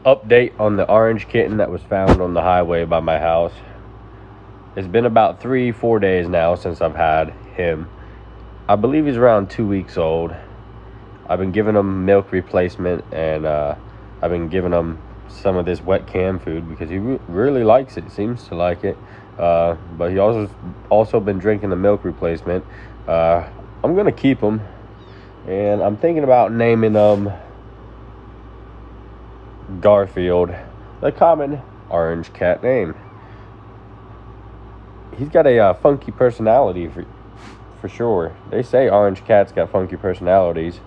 Update on the orange kitten that was found on the highway by my house. It's been about 3-4 days now since I've had him. I believe he's around 2 weeks old. I've been giving him milk replacement, and I've been giving him some of this wet canned food because he really likes it. Seems to like it. But he also been drinking the milk replacement. I'm gonna keep him, and I'm thinking about naming him Garfield, the common orange cat name. He's got a funky personality for sure. They say orange cats got funky personalities.